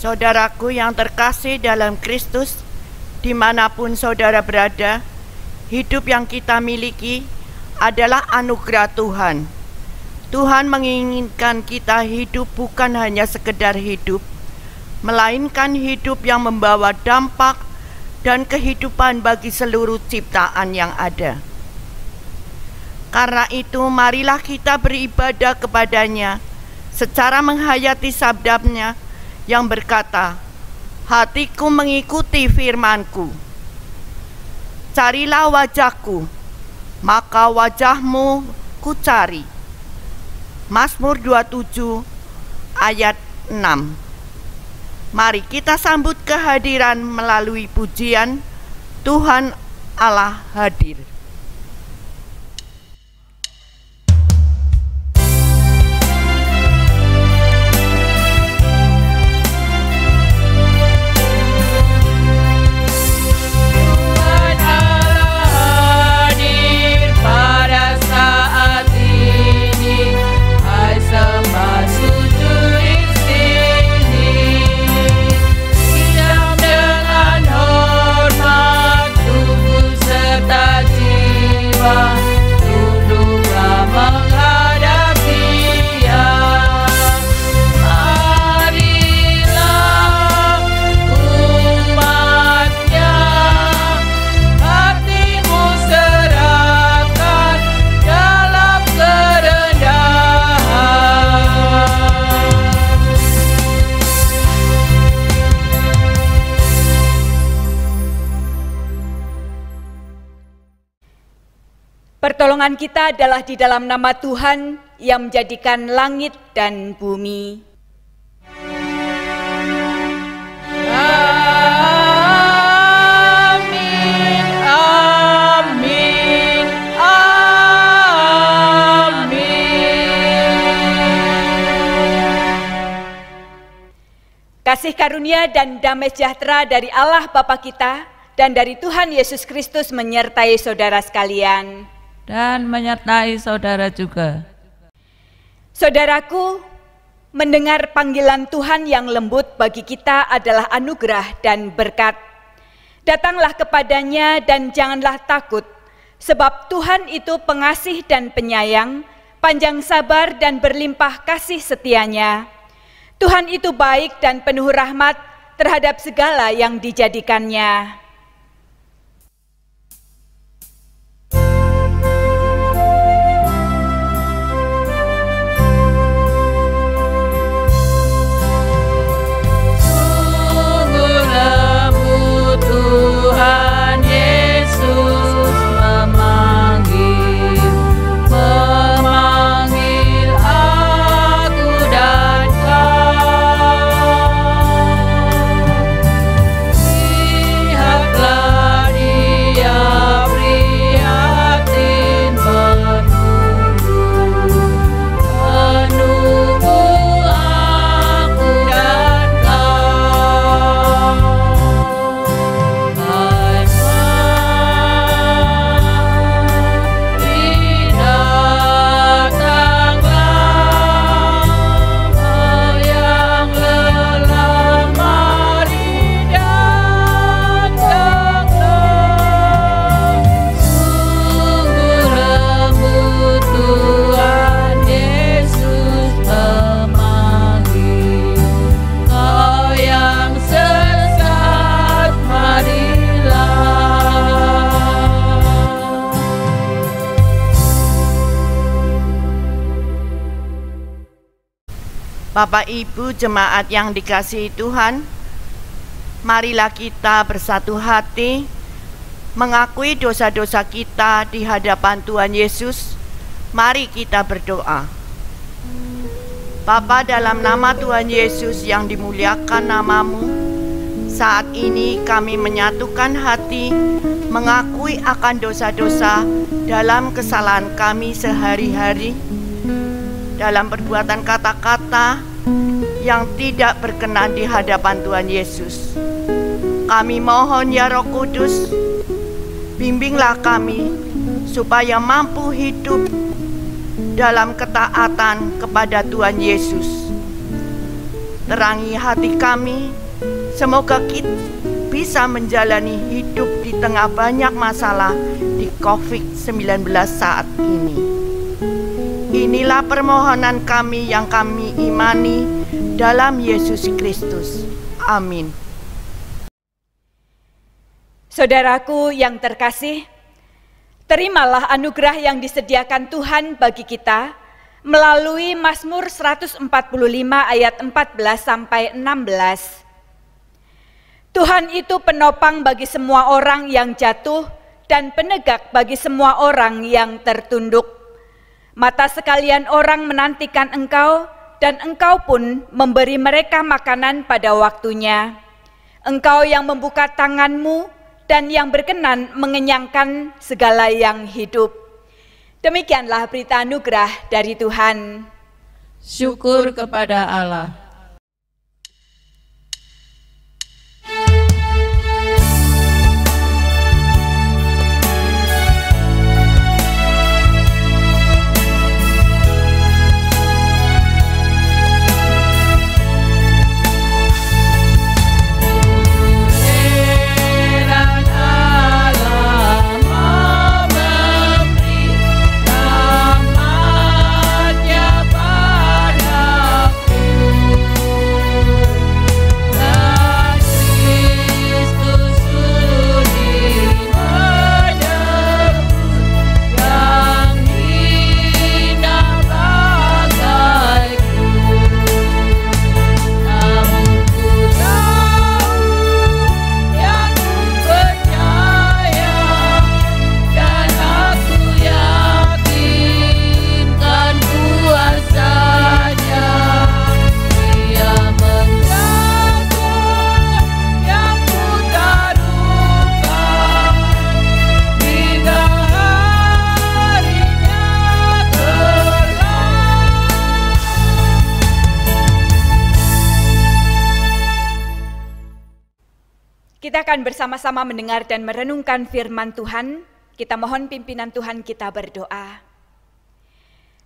Saudaraku yang terkasih dalam Kristus, dimanapun saudara berada, hidup yang kita miliki adalah anugerah Tuhan. Tuhan menginginkan kita hidup bukan hanya sekedar hidup, melainkan hidup yang membawa dampak dan kehidupan bagi seluruh ciptaan yang ada. Karena itu, marilah kita beribadah kepada-Nya secara menghayati sabda-Nya yang berkata, "Hatiku mengikuti firman-Ku. Carilah wajah-Ku, maka wajah-Mu kucari." Mazmur 27 ayat 6. Mari kita sambut kehadiran melalui pujian Tuhan Allah hadir. Pertolongan kita adalah di dalam nama Tuhan yang menjadikan langit dan bumi. Amin, amin, amin. Kasih karunia dan damai sejahtera dari Allah Bapa kita dan dari Tuhan Yesus Kristus menyertai saudara sekalian. Dan menyertai saudara juga. Saudaraku, mendengar panggilan Tuhan yang lembut bagi kita adalah anugerah dan berkat. Datanglah kepada-Nya dan janganlah takut, sebab Tuhan itu pengasih dan penyayang, panjang sabar dan berlimpah kasih setia-Nya. Tuhan itu baik dan penuh rahmat terhadap segala yang dijadikannya. Tuhan Yesus memanggil aku dan kau. Lihatlah Dia prihatin menunggu aku dan kau. Bapak Ibu jemaat yang dikasihi Tuhan, marilah kita bersatu hati mengakui dosa-dosa kita di hadapan Tuhan Yesus. Mari kita berdoa. Bapa, dalam nama Tuhan Yesus yang dimuliakan nama-Mu, saat ini kami menyatukan hati mengakui akan dosa-dosa dalam kesalahan kami sehari-hari, dalam perbuatan kata-kata yang tidak berkenan di hadapan Tuhan Yesus. Kami mohon ya Roh Kudus, bimbinglah kami supaya mampu hidup dalam ketaatan kepada Tuhan Yesus. terangi hati kami. Semoga kita bisa menjalani hidup di tengah banyak masalah di COVID-19 saat ini. Inilah permohonan kami yang kami imani dalam Yesus Kristus. Amin. Saudaraku yang terkasih, terimalah anugerah yang disediakan Tuhan bagi kita melalui Mazmur 145 ayat 14 sampai 16. Tuhan itu penopang bagi semua orang yang jatuh dan penegak bagi semua orang yang tertunduk. Mata sekalian orang menantikan Engkau, dan Engkau pun memberi mereka makanan pada waktunya. Engkau yang membuka tangan-Mu dan yang berkenan mengenyangkan segala yang hidup. Demikianlah berita anugerah dari Tuhan. Syukur kepada Allah. Kita akan bersama-sama mendengar dan merenungkan firman Tuhan. Kita mohon pimpinan Tuhan, kita berdoa.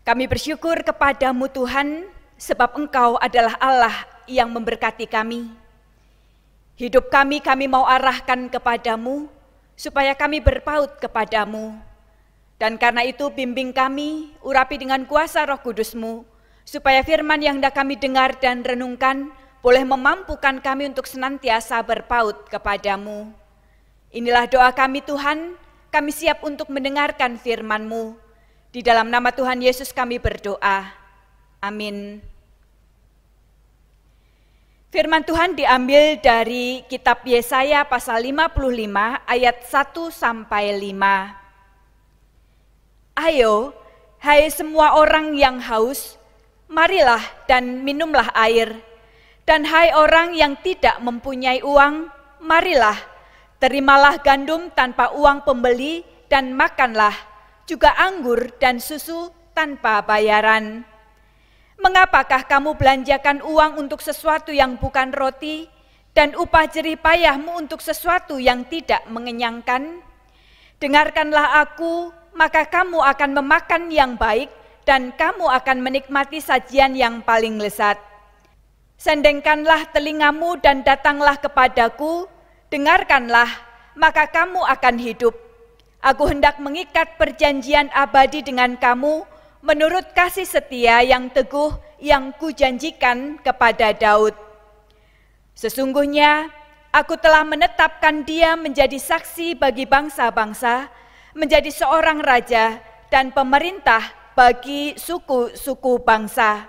Kami bersyukur kepadamu Tuhan, sebab Engkau adalah Allah yang memberkati kami. Hidup kami mau arahkan kepadamu, supaya kami berpaut kepadamu. Dan karena itu bimbing kami, urapi dengan kuasa Roh Kudus-Mu, supaya firman yang hendak kami dengar dan renungkan boleh memampukan kami untuk senantiasa berpaut kepadamu. Inilah doa kami Tuhan, kami siap untuk mendengarkan firman-Mu. Di dalam nama Tuhan Yesus kami berdoa. Amin. Firman Tuhan diambil dari kitab Yesaya pasal 55 ayat 1 sampai 5. Ayo, hai semua orang yang haus, marilah dan minumlah air. Dan hai orang yang tidak mempunyai uang, marilah, terimalah gandum tanpa uang pembeli dan makanlah, juga anggur dan susu tanpa bayaran. Mengapakah kamu belanjakan uang untuk sesuatu yang bukan roti, dan upah jerih payahmu untuk sesuatu yang tidak mengenyangkan? Dengarkanlah aku, maka kamu akan memakan yang baik, dan kamu akan menikmati sajian yang paling lezat. Sendengkanlah telingamu dan datanglah kepadaku, dengarkanlah, maka kamu akan hidup. Aku hendak mengikat perjanjian abadi dengan kamu, menurut kasih setia yang teguh yang kujanjikan kepada Daud. Sesungguhnya, aku telah menetapkan dia menjadi saksi bagi bangsa-bangsa, menjadi seorang raja dan pemerintah bagi suku-suku bangsa.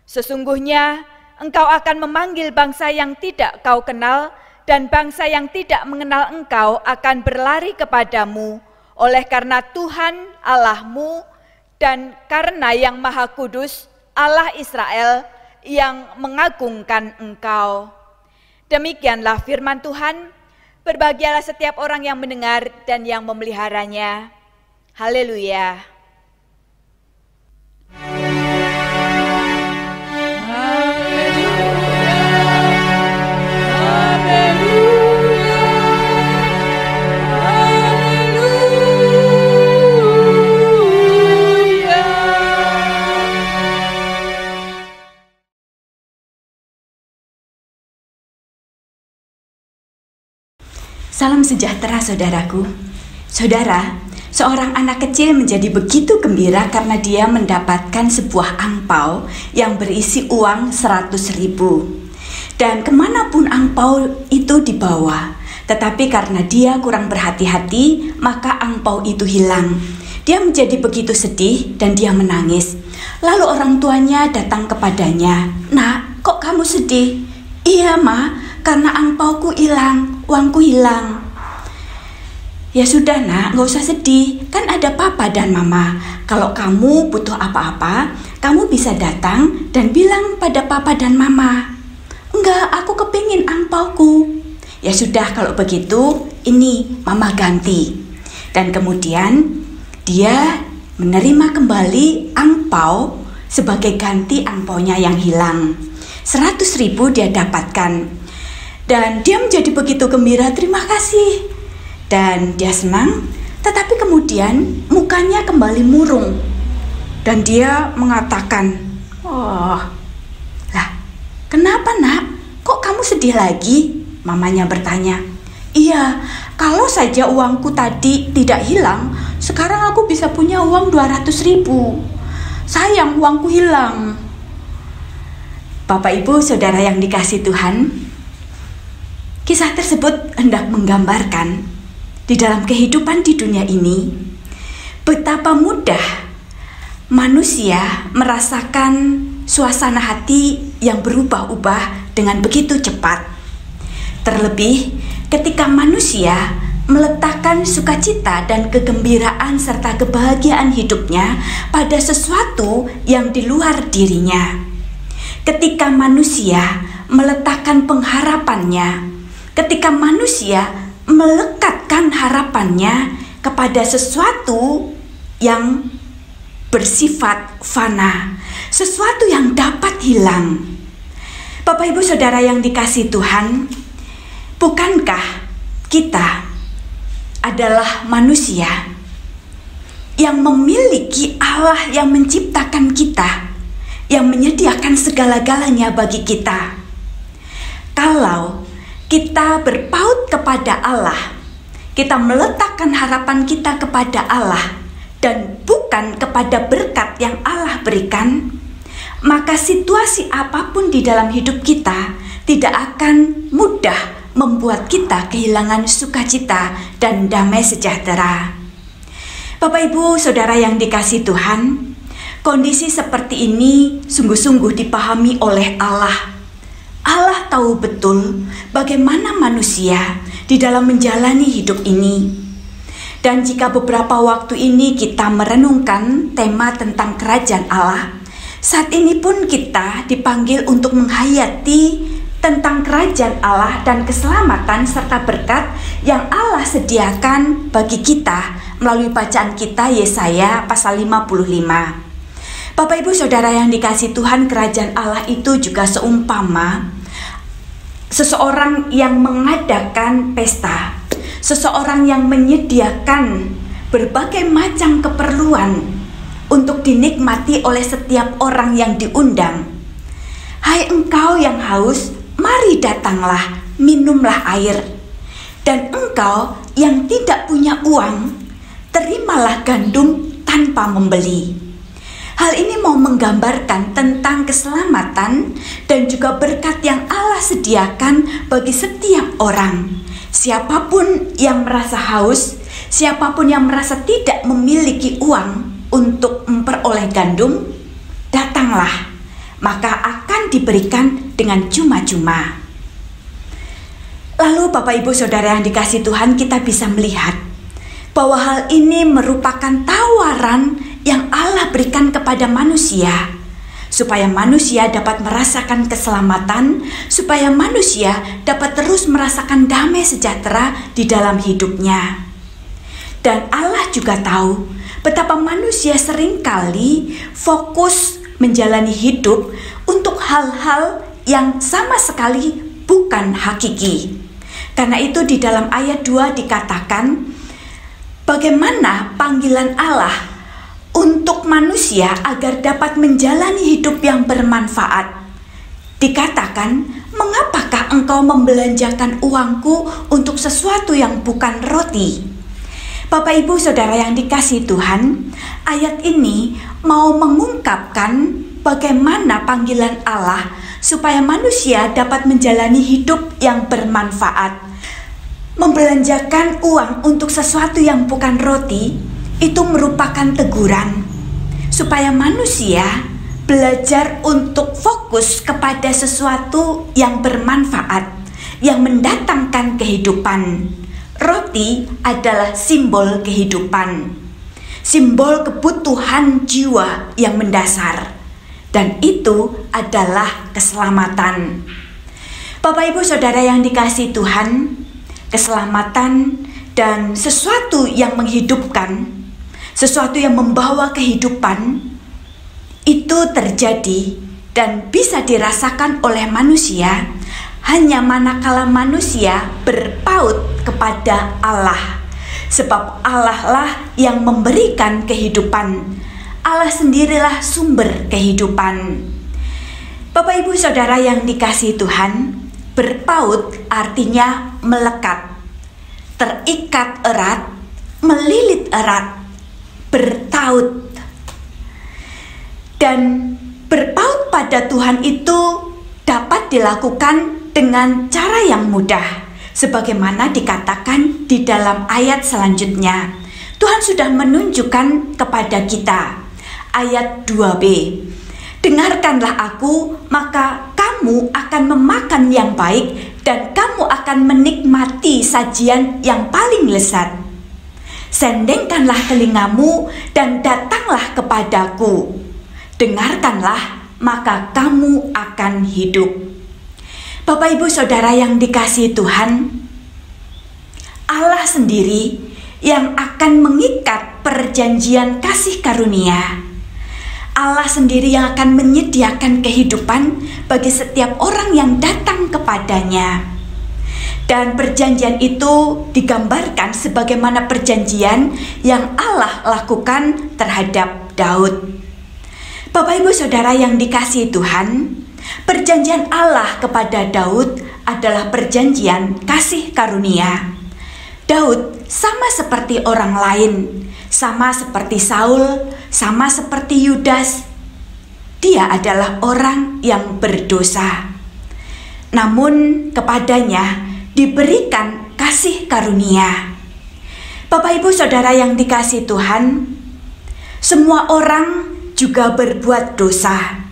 Sesungguhnya, engkau akan memanggil bangsa yang tidak kau kenal, dan bangsa yang tidak mengenal engkau akan berlari kepadamu, oleh karena Tuhan Allahmu dan karena yang Maha Kudus, Allah Israel, yang mengagungkan engkau. Demikianlah firman Tuhan, berbahagialah setiap orang yang mendengar dan yang memeliharanya. Haleluya. Salam sejahtera saudaraku. Saudara, seorang anak kecil menjadi begitu gembira karena dia mendapatkan sebuah angpau yang berisi uang 100.000. Dan kemanapun angpau itu dibawa, tetapi karena dia kurang berhati-hati, maka angpau itu hilang. Dia menjadi begitu sedih dan dia menangis. Lalu orang tuanya datang kepadanya. "Nak, kok kamu sedih?" "Iya, Ma, karena angpauku hilang, uangku hilang." "Ya sudah nak, gak usah sedih, kan ada papa dan mama. Kalau kamu butuh apa-apa, kamu bisa datang dan bilang pada papa dan mama." "Enggak, aku kepingin angpauku." "Ya sudah kalau begitu, ini mama ganti." Dan kemudian dia menerima kembali angpau sebagai ganti angpaunya yang hilang. 100.000 dia dapatkan. Dan dia menjadi begitu gembira, "Terima kasih." Dan dia senang, tetapi kemudian mukanya kembali murung. Dan dia mengatakan, "Oh, lah, kenapa nak? Kok kamu sedih lagi?" Mamanya bertanya. "Iya, kalau saja uangku tadi tidak hilang, sekarang aku bisa punya uang 200.000. Sayang uangku hilang." Bapak Ibu Saudara yang dikasihi Tuhan, kisah tersebut hendak menggambarkan di dalam kehidupan di dunia ini betapa mudah manusia merasakan suasana hati yang berubah-ubah dengan begitu cepat. Terlebih ketika manusia meletakkan sukacita dan kegembiraan serta kebahagiaan hidupnya pada sesuatu yang di luar dirinya. Ketika manusia meletakkan pengharapannya, ketika manusia melekatkan harapannya kepada sesuatu yang bersifat fana, sesuatu yang dapat hilang. Bapak Ibu Saudara yang dikasihi Tuhan, bukankah kita adalah manusia yang memiliki Allah yang menciptakan kita, yang menyediakan segala-galanya bagi kita? Kalau kita berpaut kepada Allah, kita meletakkan harapan kita kepada Allah dan bukan kepada berkat yang Allah berikan, maka situasi apapun di dalam hidup kita tidak akan mudah membuat kita kehilangan sukacita dan damai sejahtera. Bapak Ibu Saudara yang dikasihi Tuhan, kondisi seperti ini sungguh-sungguh dipahami oleh Allah. Allah tahu betul bagaimana manusia di dalam menjalani hidup ini. Dan jika beberapa waktu ini kita merenungkan tema tentang kerajaan Allah, saat ini pun kita dipanggil untuk menghayati tentang kerajaan Allah dan keselamatan serta berkat yang Allah sediakan bagi kita melalui bacaan kita Yesaya pasal 55. Bapak Ibu Saudara yang dikasihi Tuhan, kerajaan Allah itu juga seumpama seseorang yang mengadakan pesta, seseorang yang menyediakan berbagai macam keperluan untuk dinikmati oleh setiap orang yang diundang. "Hai engkau yang haus, mari datanglah, minumlah air. Dan engkau yang tidak punya uang, terimalah gandum tanpa membeli." Hal ini mau menggambarkan tentang keselamatan dan juga berkat yang Allah sediakan bagi setiap orang. Siapapun yang merasa haus, siapapun yang merasa tidak memiliki uang untuk memperoleh gandum, datanglah, maka akan diberikan dengan cuma-cuma. Lalu Bapak Ibu Saudara yang dikasihi Tuhan, kita bisa melihat bahwa hal ini merupakan tawaran yang Allah berikan kepada manusia, supaya manusia dapat merasakan keselamatan, supaya manusia dapat terus merasakan damai sejahtera di dalam hidupnya. Dan Allah juga tahu betapa manusia seringkali fokus menjalani hidup untuk hal-hal yang sama sekali bukan hakiki. Karena itu di dalam ayat 2 dikatakan bagaimana panggilan Allah untuk manusia agar dapat menjalani hidup yang bermanfaat. Dikatakan, "Mengapakah engkau membelanjakan uangku untuk sesuatu yang bukan roti?" Bapak Ibu Saudara yang dikasihi Tuhan, ayat ini mau mengungkapkan bagaimana panggilan Allah supaya manusia dapat menjalani hidup yang bermanfaat. Membelanjakan uang untuk sesuatu yang bukan roti itu merupakan teguran supaya manusia belajar untuk fokus kepada sesuatu yang bermanfaat, yang mendatangkan kehidupan. Roti adalah simbol kehidupan, simbol kebutuhan jiwa yang mendasar, dan itu adalah keselamatan. Bapak Ibu Saudara yang dikasihi Tuhan, keselamatan dan sesuatu yang menghidupkan, sesuatu yang membawa kehidupan, itu terjadi dan bisa dirasakan oleh manusia hanya manakala manusia berpaut kepada Allah. Sebab Allah lah yang memberikan kehidupan. Allah sendirilah sumber kehidupan. Bapak Ibu Saudara yang dikasihi Tuhan, berpaut artinya melekat, terikat erat, melilit erat, bertaut. Dan berpaut pada Tuhan itu dapat dilakukan dengan cara yang mudah, sebagaimana dikatakan di dalam ayat selanjutnya. Tuhan sudah menunjukkan kepada kita. Ayat 2b, "Dengarkanlah aku, maka kamu akan memakan yang baik, dan kamu akan menikmati sajian yang paling lezat. Sendengkanlah telingamu dan datanglah kepadaku. Dengarkanlah, maka kamu akan hidup." Bapak Ibu Saudara yang dikasihi Tuhan, Allah sendiri yang akan mengikat perjanjian kasih karunia. Allah sendiri yang akan menyediakan kehidupan bagi setiap orang yang datang kepadanya. Dan perjanjian itu digambarkan sebagaimana perjanjian yang Allah lakukan terhadap Daud. Bapak Ibu Saudara yang dikasihi Tuhan, perjanjian Allah kepada Daud adalah perjanjian kasih karunia. Daud sama seperti orang lain, sama seperti Saul, sama seperti Yudas. Dia adalah orang yang berdosa. Namun kepadanya diberikan kasih karunia. Bapak Ibu Saudara yang dikasihi Tuhan, semua orang juga berbuat dosa.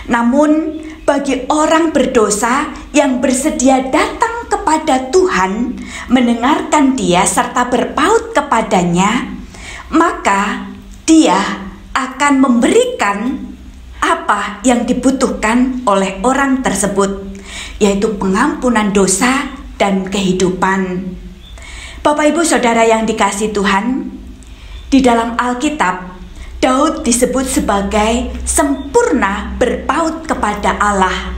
Namun bagi orang berdosa yang bersedia datang kepada Tuhan, mendengarkan Dia serta berpaut kepadanya, maka Dia akan memberikan apa yang dibutuhkan oleh orang tersebut, yaitu pengampunan dosa dan kehidupan. Bapak Ibu Saudara yang dikasihi Tuhan, di dalam Alkitab Daud disebut sebagai sempurna berpaut kepada Allah.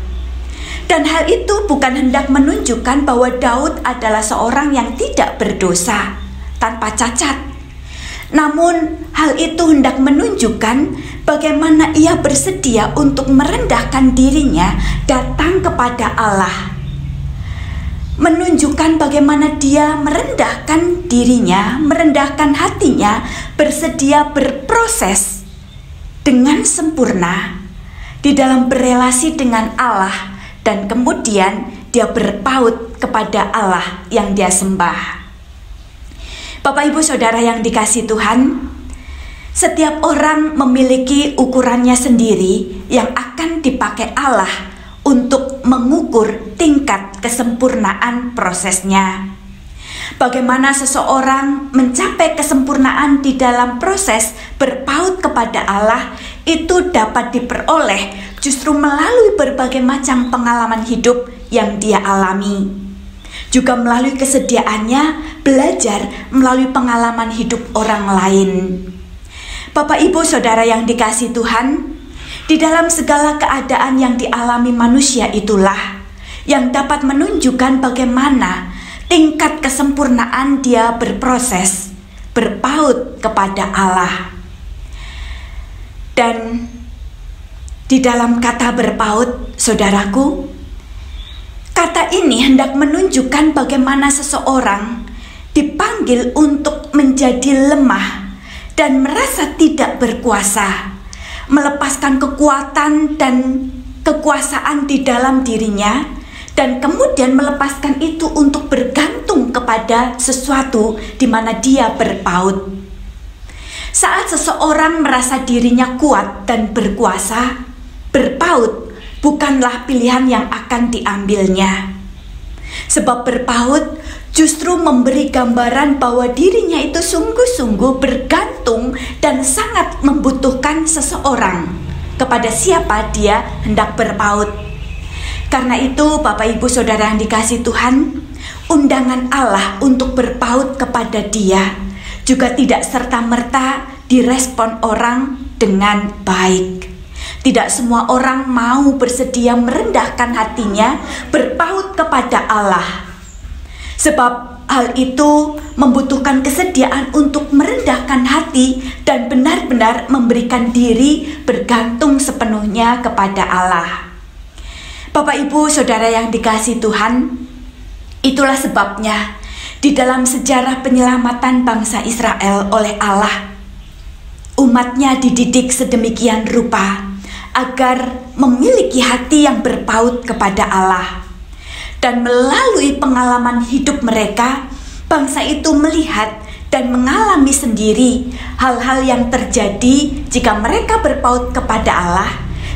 Dan hal itu bukan hendak menunjukkan bahwa Daud adalah seorang yang tidak berdosa, tanpa cacat. Namun hal itu hendak menunjukkan bagaimana ia bersedia untuk merendahkan dirinya datang kepada Allah. Menunjukkan bagaimana dia merendahkan dirinya, merendahkan hatinya, bersedia berproses dengan sempurna di dalam berelasi dengan Allah, dan kemudian dia berpaut kepada Allah yang dia sembah. Bapak Ibu Saudara yang dikasihi Tuhan, setiap orang memiliki ukurannya sendiri yang akan dipakai Allah untuk mengukur tingkat kesempurnaan prosesnya. Bagaimana seseorang mencapai kesempurnaan di dalam proses berpaut kepada Allah itu dapat diperoleh justru melalui berbagai macam pengalaman hidup yang dia alami. Juga melalui kesediaannya belajar melalui pengalaman hidup orang lain. Bapak Ibu Saudara yang dikasihi Tuhan, di dalam segala keadaan yang dialami manusia itulah yang dapat menunjukkan bagaimana tingkat kesempurnaan dia berproses, berpaut kepada Allah. Dan Di dalam kata berpaut, saudaraku, kata ini hendak menunjukkan bagaimana seseorang dipanggil untuk menjadi lemah dan merasa tidak berkuasa, melepaskan kekuatan dan kekuasaan di dalam dirinya, dan kemudian melepaskan itu untuk bergantung kepada sesuatu di mana dia berpaut. Saat seseorang merasa dirinya kuat dan berkuasa, berpaut bukanlah pilihan yang akan diambilnya. Sebab berpaut justru memberi gambaran bahwa dirinya itu sungguh-sungguh bergantung dan sangat membutuhkan seseorang kepada siapa dia hendak berpaut. Karena itu, Bapak Ibu Saudara yang dikasihi Tuhan, undangan Allah untuk berpaut kepada Dia juga tidak serta-merta direspon orang dengan baik. Tidak semua orang mau bersedia merendahkan hatinya berpaut kepada Allah. Sebab hal itu membutuhkan kesediaan untuk merendahkan hati dan benar-benar memberikan diri bergantung sepenuhnya kepada Allah. Bapak Ibu Saudara yang dikasihi Tuhan, itulah sebabnya di dalam sejarah penyelamatan bangsa Israel oleh Allah, umatnya dididik sedemikian rupa agar memiliki hati yang berpaut kepada Allah. Dan melalui pengalaman hidup mereka, bangsa itu melihat dan mengalami sendiri hal-hal yang terjadi jika mereka berpaut kepada Allah,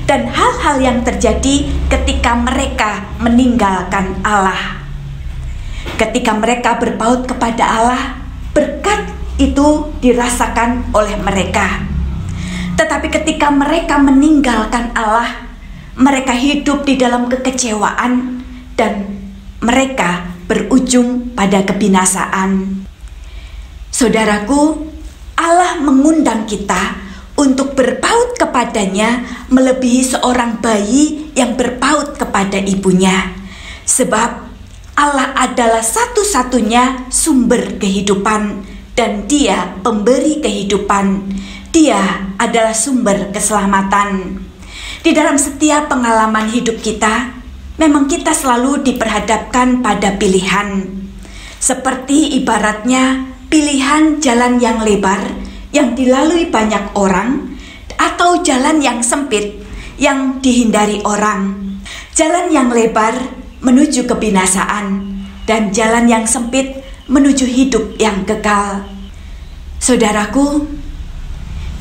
dan hal-hal yang terjadi ketika mereka meninggalkan Allah. Ketika mereka berpaut kepada Allah, berkat itu dirasakan oleh mereka. Tetapi ketika mereka meninggalkan Allah, mereka hidup di dalam kekecewaan dan mereka berujung pada kebinasaan. Saudaraku, Allah mengundang kita untuk berpaut kepadanya melebihi seorang bayi yang berpaut kepada ibunya. Sebab Allah adalah satu-satunya sumber kehidupan dan Dia pemberi kehidupan. Dia adalah sumber keselamatan. Di dalam setiap pengalaman hidup kita, memang kita selalu diperhadapkan pada pilihan. Seperti ibaratnya pilihan jalan yang lebar yang dilalui banyak orang, atau jalan yang sempit yang dihindari orang. Jalan yang lebar menuju kebinasaan, dan jalan yang sempit menuju hidup yang kekal. Saudaraku,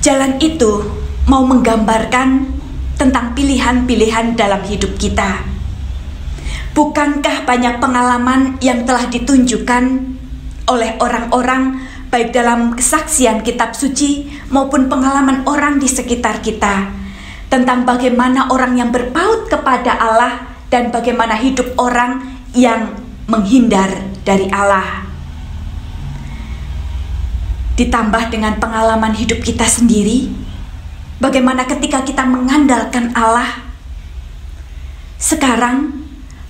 jalan itu mau menggambarkan tentang pilihan-pilihan dalam hidup kita. Bukankah banyak pengalaman yang telah ditunjukkan oleh orang-orang baik dalam kesaksian kitab suci maupun pengalaman orang di sekitar kita tentang bagaimana orang yang berpaut kepada Allah dan bagaimana hidup orang yang menghindar dari Allah. Ditambah dengan pengalaman hidup kita sendiri, bagaimana ketika kita mengandalkan Allah. Sekarang,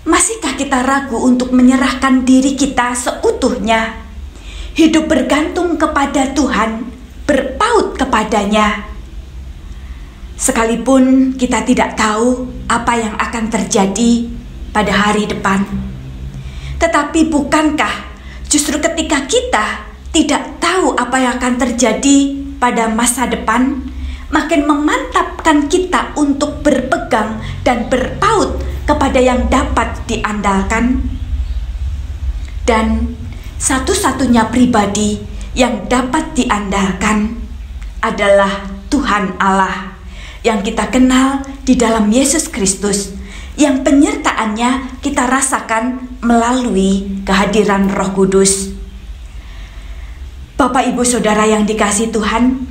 masihkah kita ragu untuk menyerahkan diri kita seutuhnya, hidup bergantung kepada Tuhan, berpaut kepadanya? Sekalipun kita tidak tahu apa yang akan terjadi pada hari depan. Tetapi bukankah justru ketika kita tidak tahu apa yang akan terjadi pada masa depan, makin memantapkan kita untuk berpegang dan berpaut kepada yang dapat diandalkan? Dan satu-satunya pribadi yang dapat diandalkan adalah Tuhan Allah yang kita kenal di dalam Yesus Kristus, yang penyertaannya kita rasakan melalui kehadiran Roh Kudus. Bapak Ibu Saudara yang dikasihi Tuhan,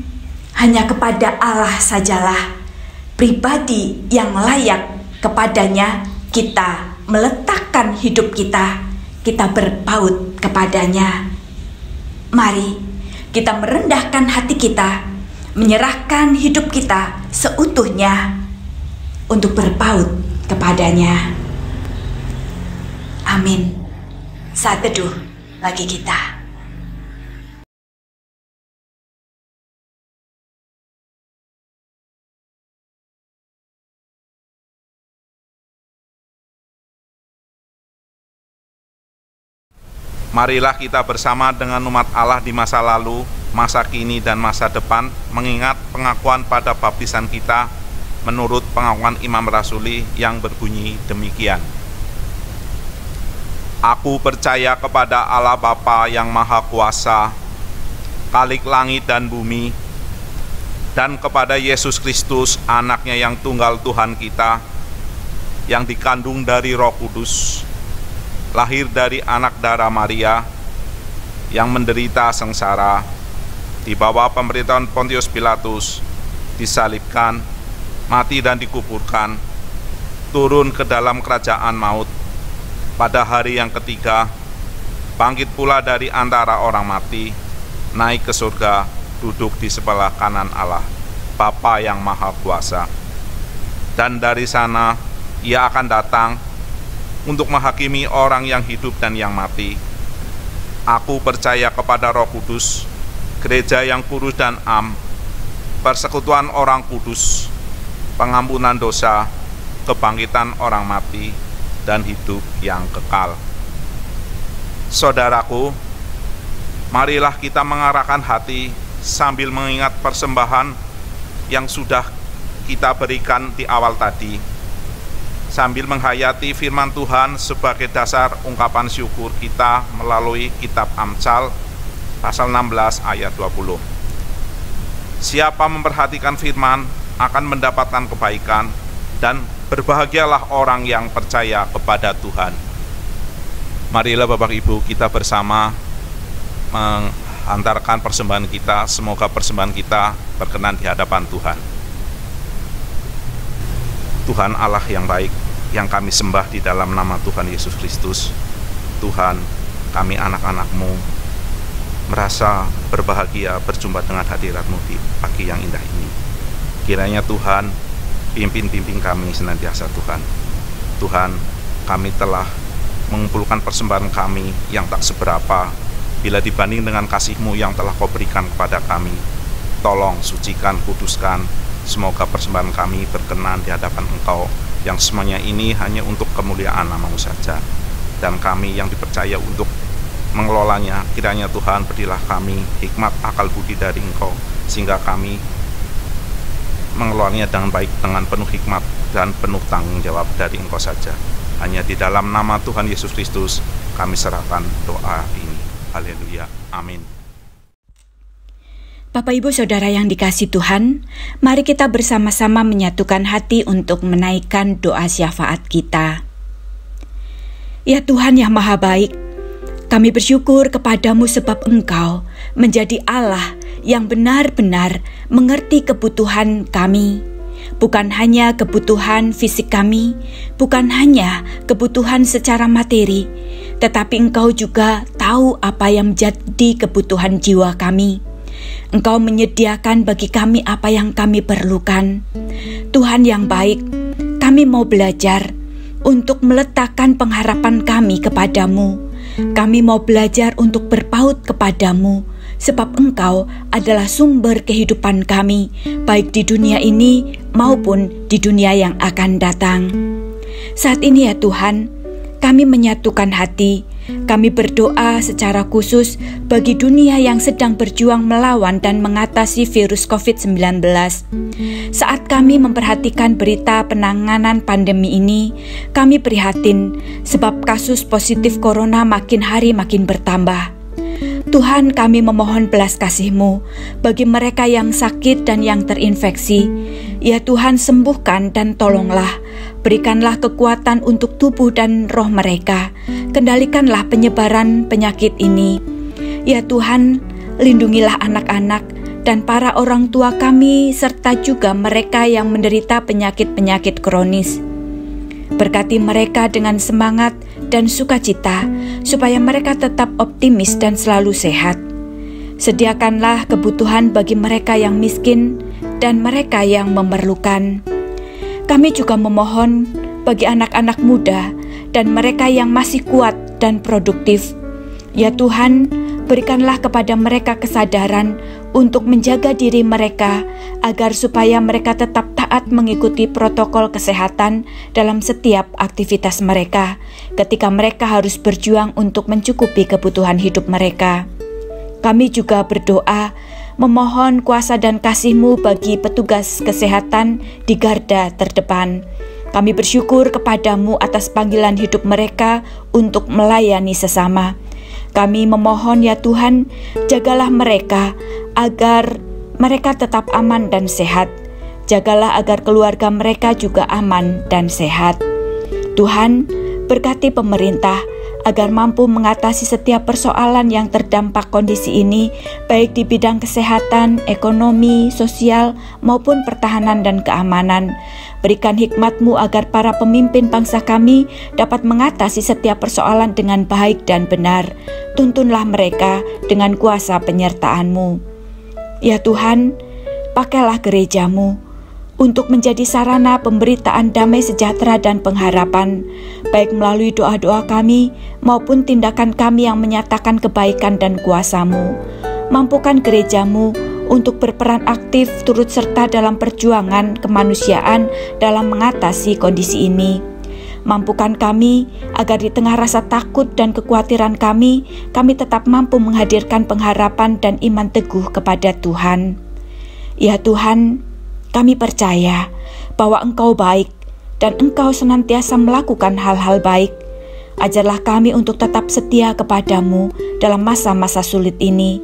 hanya kepada Allah sajalah pribadi yang layak kepadanya kita meletakkan hidup kita berpaut kepadanya. Mari kita merendahkan hati kita, menyerahkan hidup kita seutuhnya untuk berpaut kepadanya. Amin. Saat teduh bagi kita. Marilah kita bersama dengan umat Allah di masa lalu, masa kini, dan masa depan mengingat pengakuan pada baptisan kita menurut pengakuan Imam Rasuli yang berbunyi demikian. Aku percaya kepada Allah Bapa yang Maha Kuasa, Khalik langit dan bumi, dan kepada Yesus Kristus, anaknya yang tunggal Tuhan kita, yang dikandung dari Roh Kudus, lahir dari anak darah Maria, yang menderita sengsara, di bawah pemerintahan Pontius Pilatus, disalibkan, mati dan dikuburkan, turun ke dalam kerajaan maut, pada hari yang ketiga, bangkit pula dari antara orang mati, naik ke surga, duduk di sebelah kanan Allah, Bapa yang Maha Kuasa. Dan dari sana, Ia akan datang untuk menghakimi orang yang hidup dan yang mati. Aku percaya kepada Roh Kudus, gereja yang kudus dan am, persekutuan orang kudus, pengampunan dosa, kebangkitan orang mati, dan hidup yang kekal. Saudaraku, marilah kita mengarahkan hati sambil mengingat persembahan yang sudah kita berikan di awal tadi, sambil menghayati firman Tuhan sebagai dasar ungkapan syukur kita melalui kitab Amsal pasal 16 ayat 20. Siapa memperhatikan firman akan mendapatkan kebaikan, dan berbahagialah orang yang percaya kepada Tuhan. Marilah Bapak Ibu kita bersama menghantarkan persembahan kita. Semoga persembahan kita berkenan di hadapan Tuhan. Tuhan Allah yang baik, yang kami sembah di dalam nama Tuhan Yesus Kristus. Tuhan, kami anak-anak-Mu merasa berbahagia berjumpa dengan hadirat-Mu di pagi yang indah ini. Kiranya Tuhan pimpin kami senantiasa Tuhan. Tuhan, kami telah mengumpulkan persembahan kami yang tak seberapa bila dibanding dengan kasih-Mu yang telah Kau berikan kepada kami. Tolong sucikan, kuduskan, semoga persembahan kami berkenan di hadapan Engkau, yang semuanya ini hanya untuk kemuliaan nama-Mu saja, dan kami yang dipercaya untuk mengelolanya. Kiranya Tuhan berilah kami hikmat akal budi dari Engkau, sehingga kami mengelolanya dengan baik, dengan penuh hikmat dan penuh tanggung jawab dari Engkau saja. Hanya di dalam nama Tuhan Yesus Kristus kami serahkan doa ini. Haleluya. Amin. Bapak Ibu Saudara yang dikasihi Tuhan, mari kita bersama-sama menyatukan hati untuk menaikkan doa syafaat kita. Ya Tuhan yang Maha Baik, kami bersyukur kepadamu sebab Engkau menjadi Allah yang benar-benar mengerti kebutuhan kami. Bukan hanya kebutuhan fisik kami, bukan hanya kebutuhan secara materi, tetapi Engkau juga tahu apa yang menjadi kebutuhan jiwa kami. Engkau menyediakan bagi kami apa yang kami perlukan. Tuhan yang baik, kami mau belajar untuk meletakkan pengharapan kami kepadamu. Kami mau belajar untuk berpaut kepadamu, sebab Engkau adalah sumber kehidupan kami, baik di dunia ini maupun di dunia yang akan datang. Saat ini ya Tuhan, kami menyatukan hati. Kami berdoa secara khusus bagi dunia yang sedang berjuang melawan dan mengatasi virus COVID-19. Saat kami memperhatikan berita penanganan pandemi ini, kami prihatin sebab kasus positif corona makin hari makin bertambah. Tuhan, kami memohon belas kasih-Mu bagi mereka yang sakit dan yang terinfeksi. Ya Tuhan, sembuhkan dan tolonglah. Berikanlah kekuatan untuk tubuh dan roh mereka. Kendalikanlah penyebaran penyakit ini. Ya Tuhan, lindungilah anak-anak dan para orang tua kami, serta juga mereka yang menderita penyakit-penyakit kronis. Berkati mereka dengan semangat dan sukacita, supaya mereka tetap optimis dan selalu sehat. Sediakanlah kebutuhan bagi mereka yang miskin dan mereka yang memerlukan. Kami juga memohon bagi anak-anak muda dan mereka yang masih kuat dan produktif. Ya Tuhan, berikanlah kepada mereka kesadaran untuk menjaga diri mereka agar supaya mereka tetap taat mengikuti protokol kesehatan dalam setiap aktivitas mereka ketika mereka harus berjuang untuk mencukupi kebutuhan hidup mereka. Kami juga berdoa memohon kuasa dan kasih-Mu bagi petugas kesehatan di garda terdepan. Kami bersyukur kepada-Mu atas panggilan hidup mereka untuk melayani sesama. Kami memohon ya Tuhan, jagalah mereka agar mereka tetap aman dan sehat. Jagalah agar keluarga mereka juga aman dan sehat. Tuhan, berkati pemerintah agar mampu mengatasi setiap persoalan yang terdampak kondisi ini, baik di bidang kesehatan, ekonomi, sosial, maupun pertahanan dan keamanan. Berikan hikmat-Mu agar para pemimpin bangsa kami dapat mengatasi setiap persoalan dengan baik dan benar. Tuntunlah mereka dengan kuasa penyertaan-Mu. Ya Tuhan, pakailah gereja-Mu untuk menjadi sarana pemberitaan damai sejahtera dan pengharapan, baik melalui doa-doa kami maupun tindakan kami yang menyatakan kebaikan dan kuasa-Mu. Mampukan gereja-Mu untuk berperan aktif turut serta dalam perjuangan kemanusiaan dalam mengatasi kondisi ini. Mampukan kami agar di tengah rasa takut dan kekhawatiran kami tetap mampu menghadirkan pengharapan dan iman teguh kepada Tuhan. Ya Tuhan, kami percaya bahwa Engkau baik dan Engkau senantiasa melakukan hal-hal baik. Ajarlah kami untuk tetap setia kepada-Mu dalam masa-masa sulit ini.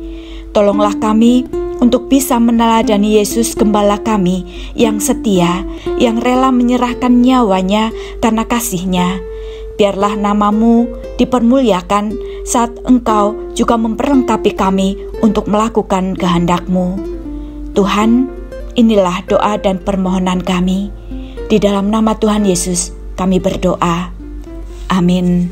Tolonglah kami untuk bisa meneladani Yesus Gembala kami yang setia, yang rela menyerahkan nyawanya karena kasih-Nya. Biarlah nama-Mu dipermuliakan saat Engkau juga memperlengkapi kami untuk melakukan kehendak-Mu. Tuhan, inilah doa dan permohonan kami. Di dalam nama Tuhan Yesus kami berdoa. Amin.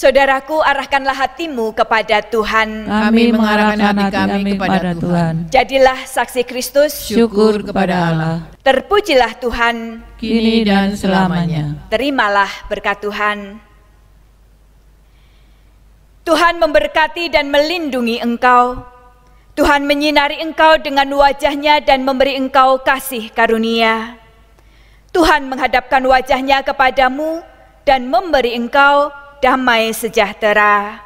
Saudaraku, arahkanlah hatimu kepada Tuhan. Kami mengarahkan hati kami kepada Tuhan. Jadilah saksi Kristus. Syukur kepada Allah. Terpujilah Tuhan. Kini dan selamanya. Terimalah berkat Tuhan. Tuhan memberkati dan melindungi engkau. Tuhan menyinari engkau dengan wajah-Nya dan memberi engkau kasih karunia. Tuhan menghadapkan wajah-Nya kepadamu dan memberi engkau damai sejahtera.